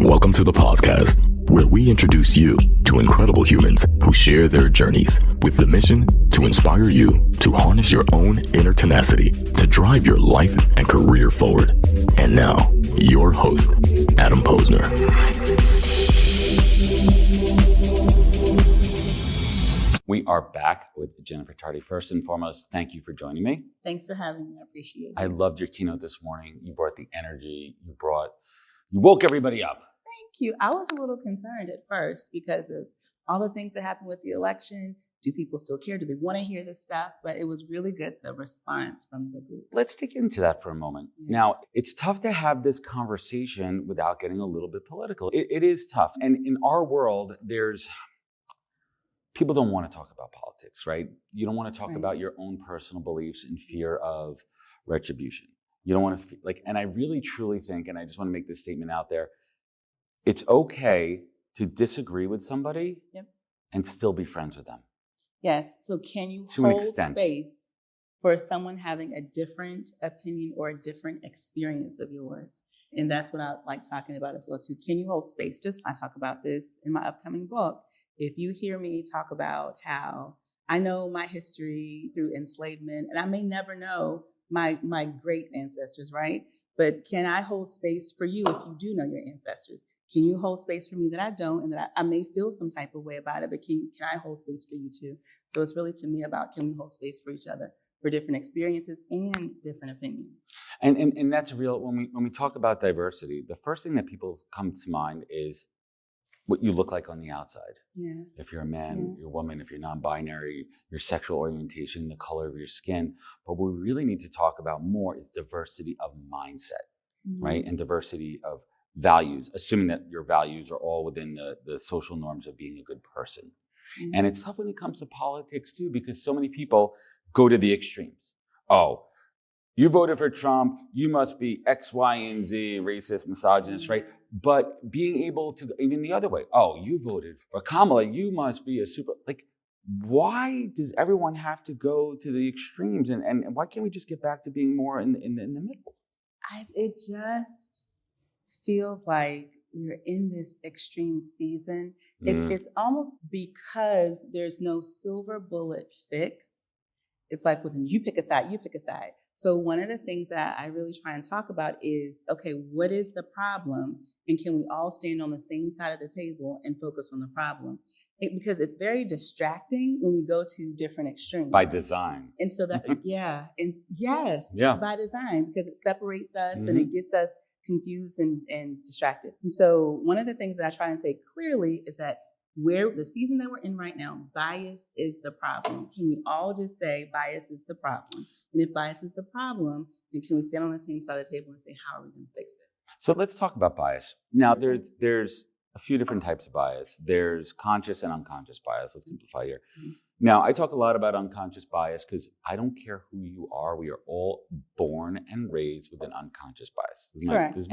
Welcome to the podcast, where we introduce you to incredible humans who share their journeys with the mission to inspire you to harness your own inner tenacity to drive your life and career forward. And now, your host, Adam Posner. We are back with Jenn Tardy. First and foremost, thank you for joining me. Thanks for having me. I appreciate it. I loved your keynote this morning. You brought the energy. You woke everybody up. Thank you. I was a little concerned at first because of all the things that happened with the election. Do people still care? Do they want to hear this stuff? But it was really good, the response from the group. Let's dig into that for a moment. Yeah. Now, it's tough to have this conversation without getting a little bit political. It is tough. And in our world, people don't want to talk about politics, right? You don't want to talk about your own personal beliefs in fear of retribution. You don't want to and I really truly think, and I just want to make this statement out there, it's okay to disagree with somebody and still be friends with them. Yes. So can you hold space for someone having a different opinion or a different experience of yours? And that's what I like talking about as well too. Can you hold space? I talk about this in my upcoming book. If you hear me talk about how I know my history through enslavement, and I may never know my great ancestors, right? But can I hold space for you if you do know your ancestors? Can you hold space for me that I don't, and that I may feel some type of way about it, but can I hold space for you too? So it's really to me about, can we hold space for each other for different experiences and different opinions? And that's real. When we talk about diversity, the first thing that people come to mind is what you look like on the outside. Yeah. If you're a man, you're a woman, if you're non-binary, your sexual orientation, the color of your skin. But what we really need to talk about more is diversity of mindset, right? And diversity of values, assuming that your values are all within the social norms of being a good person. And it's tough when it comes to politics too, because so many people go to the extremes. Oh, you voted for Trump, you must be X, Y, and Z, racist, misogynist, right? But being able to, even the other way, oh, you voted for Kamala, you must be a super, why does everyone have to go to the extremes? And why can't we just get back to being more in the middle? It just feels like we're in this extreme season. It's almost because there's no silver bullet fix. It's like you pick a side, you pick a side. So one of the things that I really try and talk about is, okay, what is the problem? And can we all stand on the same side of the table and focus on the problem? Because it's very distracting when we go to different extremes. By design. And so that, by design, because it separates us and it gets us confused and distracted. And so one of the things that I try and say clearly is that the season that we're in right now, bias is the problem. Can we all just say bias is the problem? And if bias is the problem, then can we stand on the same side of the table and say, how are we going to fix it? So let's talk about bias. Now, there's a few different types of bias. There's conscious and unconscious bias. Let's simplify here. Now, I talk a lot about unconscious bias because I don't care who you are. We are all born and raised with an unconscious bias. This is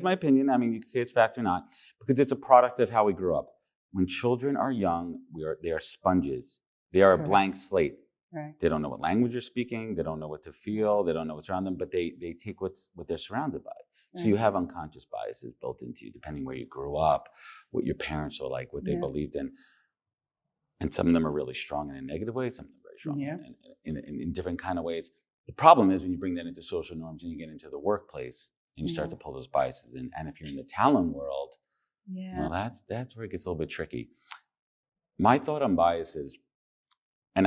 my opinion. I mean, you can say it's fact or not, because it's a product of how we grew up. When children are young, they are sponges. They are a blank slate. Right. They don't know what language you're speaking. They don't know what to feel. They don't know what's around them, but they take what they're surrounded by. Right. So you have unconscious biases built into you, depending where you grew up, what your parents are like, what they believed in. And some of them are really strong in a negative way. Some of them are very strong in different kind of ways. The problem is when you bring that into social norms and you get into the workplace and you start to pull those biases in. And if you're in the talent world, well, that's where it gets a little bit tricky. My thought on biases, and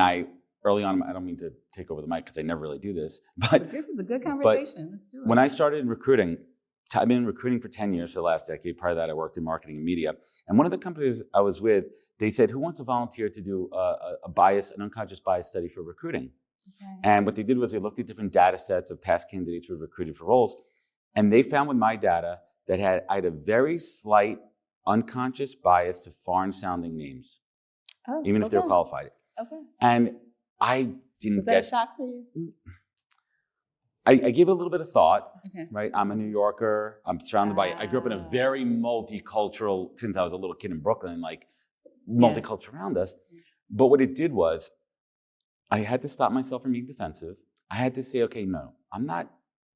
early on, I don't mean to take over the mic because I never really do this, but this is a good conversation. Let's do it. When I started in recruiting, I've been in recruiting for 10 years for the last decade. Prior to that, I worked in marketing and media. And one of the companies I was with, they said, who wants to volunteer to do an unconscious bias study for recruiting? Okay. And what they did was they looked at different data sets of past candidates who were recruited for roles. And they found with my data that I had a very slight unconscious bias to foreign-sounding names, even if they were qualified. Okay. And I didn't Was that a shock for you? I gave it a little bit of thought, right? I'm a New Yorker. I'm surrounded by, I grew up in a very multicultural, since I was a little kid in Brooklyn, multicultural around us. But what it did was, I had to stop myself from being defensive. I had to say, okay, no,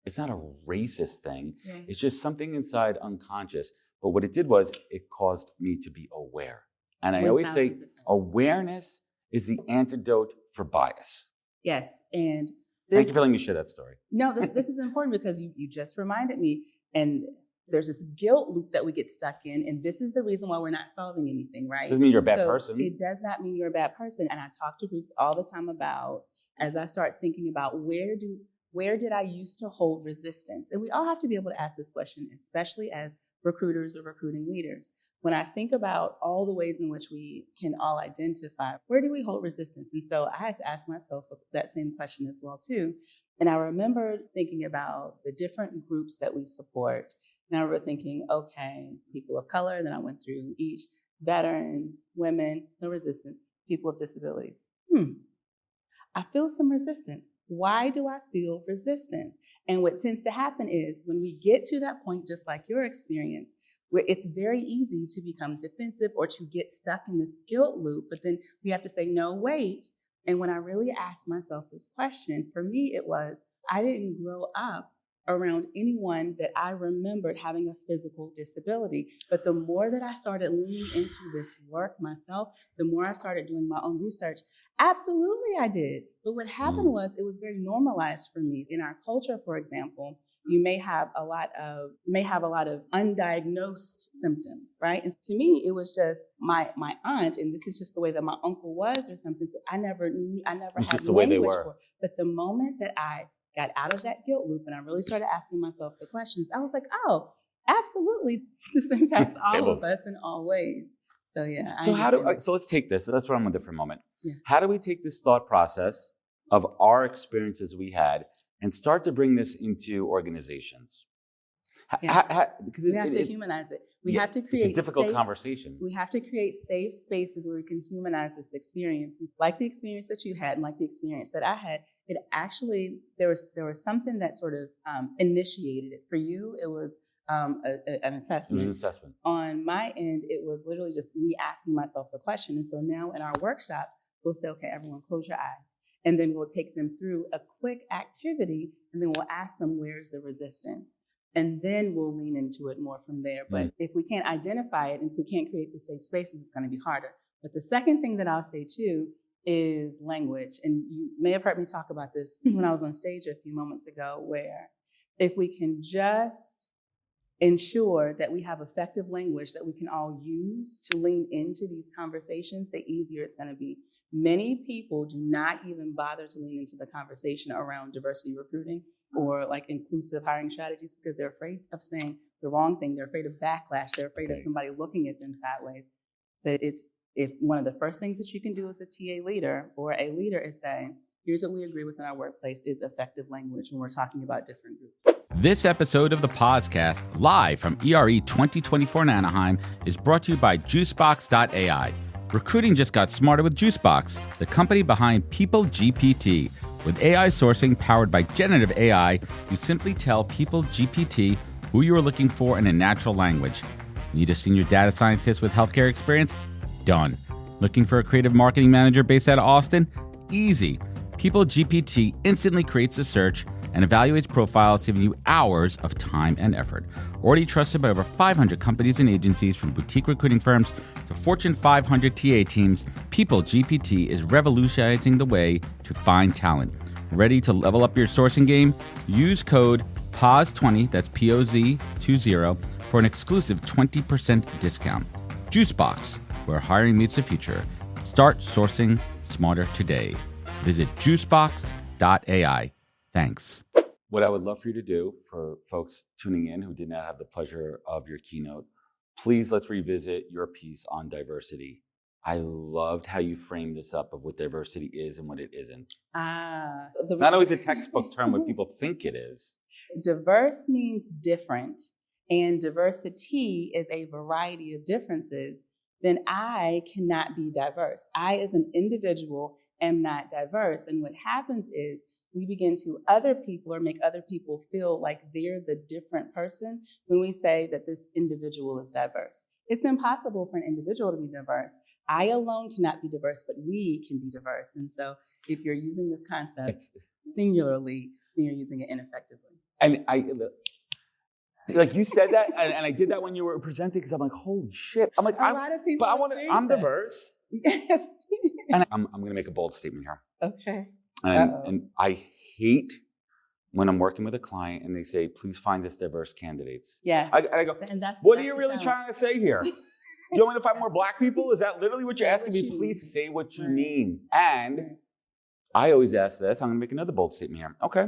it's not a racist thing. Yeah. It's just something inside unconscious. But what it did was it caused me to be aware. And I 1000%. always say awareness is the antidote for bias. Yes. And thank you for letting me share that story. No, this is important because you just reminded me. And there's this guilt loop that we get stuck in. And this is the reason why we're not solving anything, right? Doesn't mean you're a bad person. It does not mean you're a bad person. And I talk to groups all the time about, as I start thinking about where did I used to hold resistance? And we all have to be able to ask this question, especially as recruiters or recruiting leaders. When I think about all the ways in which we can all identify, where do we hold resistance? And so I had to ask myself that same question as well, too. And I remember thinking about the different groups that we support. And I remember thinking, okay, people of color, then I went through each, veterans, women, no resistance, people with disabilities. I feel some resistance. Why do I feel resistance? And what tends to happen is when we get to that point, just like your experience, where it's very easy to become defensive or to get stuck in this guilt loop, but then we have to say, no, wait. And when I really asked myself this question, for me, it was, I didn't grow up around anyone that I remembered having a physical disability. But the more that I started leaning into this work myself, the more I started doing my own research. Absolutely, I did. But what happened was it was very normalized for me. In our culture, for example, you may have a lot of undiagnosed symptoms, right? And to me, it was just my aunt, and this is just the way that my uncle was or something. So I never had language for it. But the moment that I got out of that guilt loop and I really started asking myself the questions, I was like, oh, absolutely, this impacts all of us in all ways. So yeah. So let's take this. Let's run with it for a moment. Yeah. How do we take this thought process of our experiences we had and start to bring this into organizations? Because we have to humanize it. We have to create it's a difficult conversation. We have to create safe spaces where we can humanize this experience. Like the experience that you had and like the experience that I had, it actually, there was something that sort of initiated it. For you, it was an assessment. It was an assessment. On my end, it was literally just me asking myself the question. And so now in our workshops, we'll say, okay, everyone close your eyes. And then we'll take them through a quick activity, and then we'll ask them, where's the resistance? And then we'll lean into it more from there. But if we can't identify it, and if we can't create the safe spaces, it's going to be harder. But the second thing that I'll say, too, is language. And you may have heard me talk about this when I was on stage a few moments ago, where if we can just ensure that we have effective language that we can all use to lean into these conversations, the easier it's going to be. Many people do not even bother to lean into the conversation around diversity recruiting or like inclusive hiring strategies because they're afraid of saying the wrong thing. They're afraid of backlash. They're afraid of somebody looking at them sideways. But if one of the first things that you can do as a TA leader or a leader is say, here's what we agree with in our workplace is effective language when we're talking about different groups. This episode of the podcast, live from ERE 2024 in Anaheim, is brought to you by Juicebox.ai. Recruiting just got smarter with Juicebox, the company behind People GPT. With AI sourcing powered by generative AI, you simply tell People GPT who you are looking for in a natural language. Need a senior data scientist with healthcare experience? Done. Looking for a creative marketing manager based out of Austin? Easy. People GPT instantly creates a search and evaluates profiles, saving you hours of time and effort. Already trusted by over 500 companies and agencies, from boutique recruiting firms to Fortune 500 TA teams, People GPT is revolutionizing the way to find talent. Ready to level up your sourcing game? Use code POZ20, that's POZ20, for an exclusive 20% discount. Juicebox, where hiring meets the future. Start sourcing smarter today. Visit juicebox.ai. Thanks. What I would love for you to do, for folks tuning in who did not have the pleasure of your keynote, please let's revisit your piece on diversity. I loved how you framed this up of what diversity is and what it isn't. It's not always a textbook term what people think it is. Diverse means different, and diversity is a variety of differences. Then I cannot be diverse. I, as an individual, am not diverse. And what happens is we begin to other people or make other people feel like they're the different person when we say that this individual is diverse. It's impossible for an individual to be diverse. I alone cannot be diverse, but we can be diverse. And so if you're using this concept singularly, then you're using it ineffectively. And Like you said that, and I did that when you were presenting because I'm like, holy shit. I'm like, a lot of people I'm diverse. Yes. And I'm going to make a bold statement here. Okay. And I hate when I'm working with a client and they say, please find us diverse candidates. Yes. I go, and what are you really trying to say here? You want me to find more black people? Is that literally what you're asking me? Please say what you mean. And I always ask this. I'm going to make another bold statement here. Okay.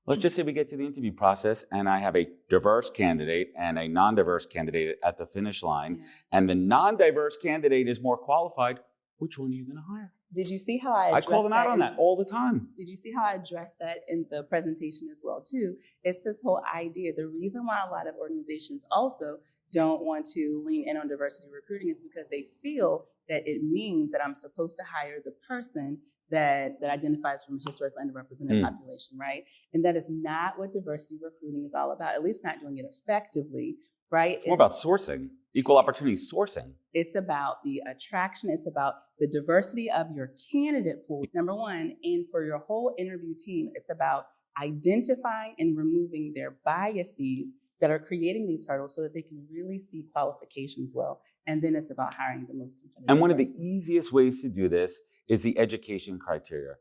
Let's just say we get to the interview process and I have a diverse candidate and a non-diverse candidate at the finish line, and the non-diverse candidate is more qualified. Which one are you going to hire? Did you see how I call them out on that all the time. Did you see how I addressed that in the presentation as well, too? It's this whole idea. The reason why a lot of organizations also don't want to lean in on diversity recruiting is because they feel that it means that I'm supposed to hire the person that identifies from a historically underrepresented population, right? And that is not what diversity recruiting is all about, at least not doing it effectively, right? It's more about sourcing, equal opportunity sourcing. It's about the attraction. It's about the diversity of your candidate pool, number one. And for your whole interview team, it's about identifying and removing their biases that are creating these hurdles so that they can really see qualifications well. And then it's about hiring the most competitive And one of the person. easiest ways to do this is the education criteria.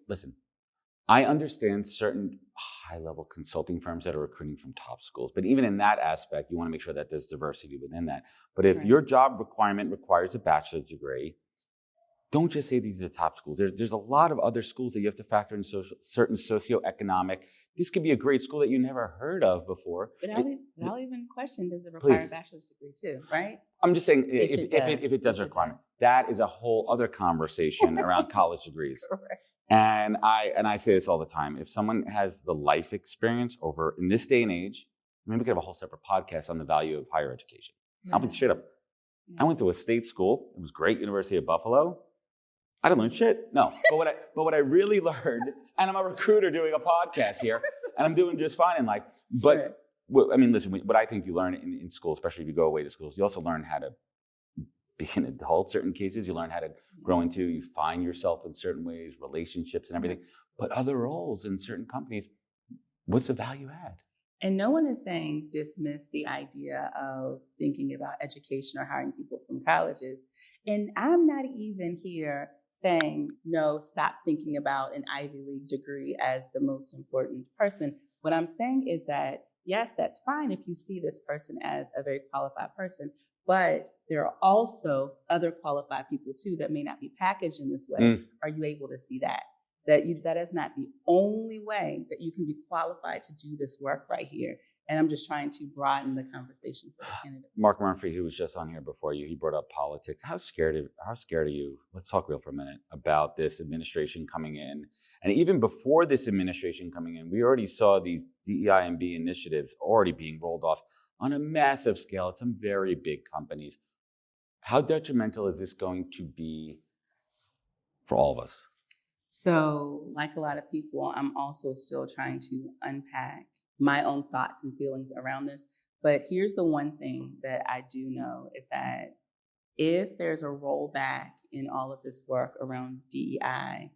Listen, I understand certain high-level consulting firms that are recruiting from top schools, but even in that aspect, you want to make sure that there's diversity within that. But if your job requirement requires a bachelor's degree, don't just say these are the top schools. There's a lot of other schools that you have to factor in certain socioeconomic. This could be a great school that you never heard of before. But I'll even question, does it require a bachelor's degree too, right? I'm just saying, if it does require, that is a whole other conversation around college degrees. Correct. And I say this all the time. If someone has the life experience over in this day and age, maybe we could have a whole separate podcast on the value of higher education. I'll be straight up. I went to a state school. It was great, University of Buffalo. I didn't learn shit. No. But what I really learned, and I'm a recruiter doing a podcast here, and I'm doing just fine in life. But listen, what I think you learn in school, especially if you go away to schools, you also learn how to be an adult. Certain cases, you learn how to grow into. You find yourself in certain ways, relationships and everything. But other roles in certain companies, what's the value add? And no one is saying dismiss the idea of thinking about education or hiring people from colleges. And I'm not even here saying, no, stop thinking about an Ivy League degree as the most important person. What I'm saying is that, yes, that's fine if you see this person as a very qualified person, but there are also other qualified people too that may not be packaged in this way. Are you able to see that? That is not the only way that you can be qualified to do this work right here. And I'm just trying to broaden the conversation for the candidate. Mark Murphy, who was just on here before you, he brought up politics. How scared are you? Let's talk real for a minute about this administration coming in. And even before this administration coming in, we already saw these DEI and B initiatives already being rolled off on a massive scale at some very big companies. How detrimental is this going to be for all of us? So, like a lot of people, I'm also still trying to unpack my own thoughts and feelings around this. But here's the one thing that I do know is that if there's a rollback in all of this work around DEI,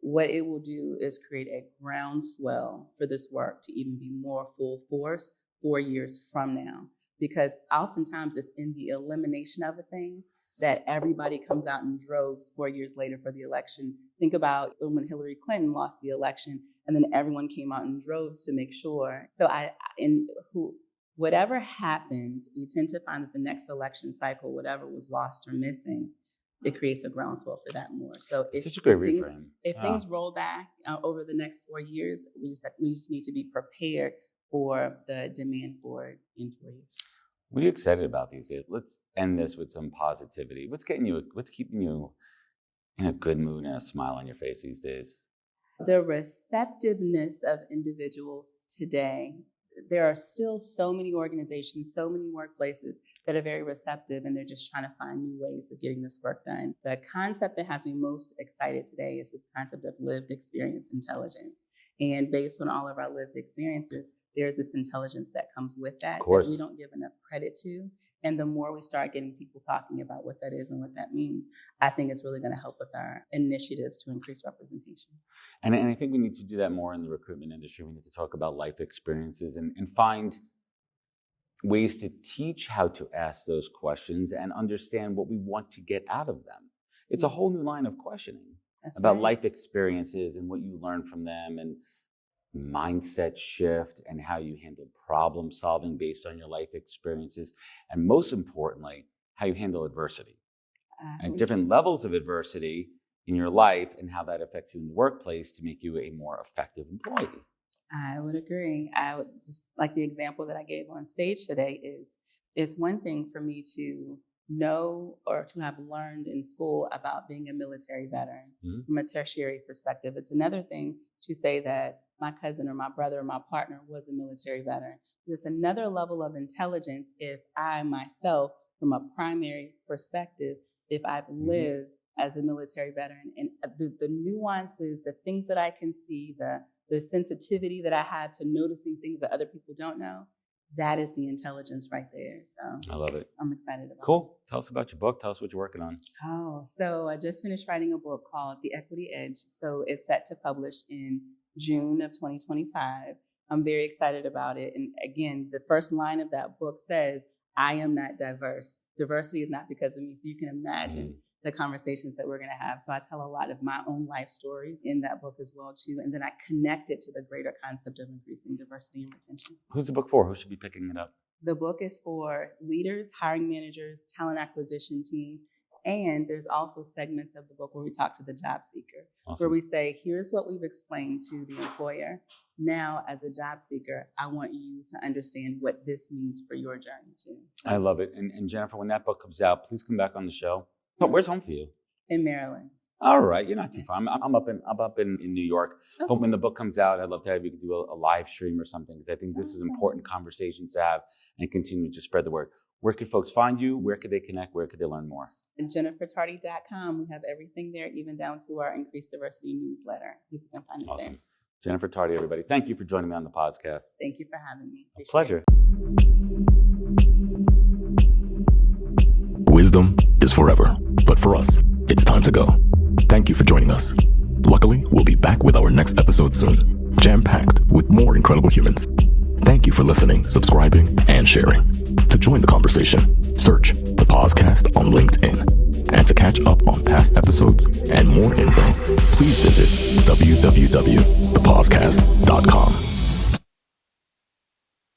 what it will do is create a groundswell for this work to even be more full force 4 years from now. Because oftentimes it's in the elimination of a thing that everybody comes out in droves 4 years later for the election. Think about when Hillary Clinton lost the election and then everyone came out in droves to make sure. So whatever happens, we tend to find that the next election cycle, whatever was lost or missing, it creates a groundswell for that more. So if things roll back over the next 4 years, we just need to be prepared for the demand for it in 4 years. What are you excited about these days? Let's end this with some positivity. What's keeping you in a good mood and a smile on your face these days? The receptiveness of individuals today. There are still so many organizations, so many workplaces that are very receptive, and they're just trying to find new ways of getting this work done. The concept that has me most excited today is this concept of lived experience intelligence. And based on all of our lived experiences, there's this intelligence that comes with that we don't give enough credit to. And the more we start getting people talking about what that is and what that means, I think it's really going to help with our initiatives to increase representation. And I think we need to do that more in the recruitment industry. We need to talk about life experiences and find ways to teach how to ask those questions and understand what we want to get out of them. It's a whole new line of questioning about life experiences and what you learn from them, and mindset shift and how you handle problem solving based on your life experiences, and most importantly, how you handle adversity and different levels of adversity in your life and how that affects you in the workplace to make you a more effective employee. I would agree. I would just like the example that I gave on stage today is it's one thing for me to know or to have learned in school about being a military veteran from a tertiary perspective. It's another thing to say that my cousin or my brother or my partner was a military veteran. There's another level of intelligence if I myself, from a primary perspective, if I've lived as a military veteran, and the nuances, the things that I can see, the sensitivity that I have to noticing things that other people don't know, that is the intelligence right there. So I love it. I'm excited about it. Cool. Tell us about your book. Tell us what you're working on. Oh, so I just finished writing a book called The Equity Edge. So it's set to publish in June of 2025. I'm very excited about it. And again, the first line of that book says, I am not diverse. Diversity is not because of me. So you can imagine the conversations that we're going to have. So I tell a lot of my own life stories in that book as well, too. And then I connect it to the greater concept of increasing diversity and retention. Who's the book for? Who should be picking it up? The book is for leaders, hiring managers, talent acquisition teams. And there's also segments of the book where we talk to the job seeker, where we say, here's what we've explained to the employer. Now, as a job seeker, I want you to understand what this means for your journey, too. So, I love it. And Jennifer, when that book comes out, please come back on the show. But where's home for you? In Maryland. All right, you're not too far. I'm up in New York. Okay. But when the book comes out, I'd love to have you do a live stream or something, because I think this is important conversations to have and continue to spread the word. Where could folks find you? Where could they connect? Where could they learn more? JenniferTardy.com. We have everything there, even down to our Increased Diversity newsletter. People can find us there. Jennifer Tardy, everybody. Thank you for joining me on the podcast. Thank you for having me. A pleasure. Wisdom is forever, but for us, it's time to go. Thank you for joining us. Luckily, we'll be back with our next episode soon, jam-packed with more incredible humans. Thank you for listening, subscribing, and sharing. To join the conversation, search the podcast on LinkedIn. And to catch up on past episodes and more info, please visit www.thepodcast.com.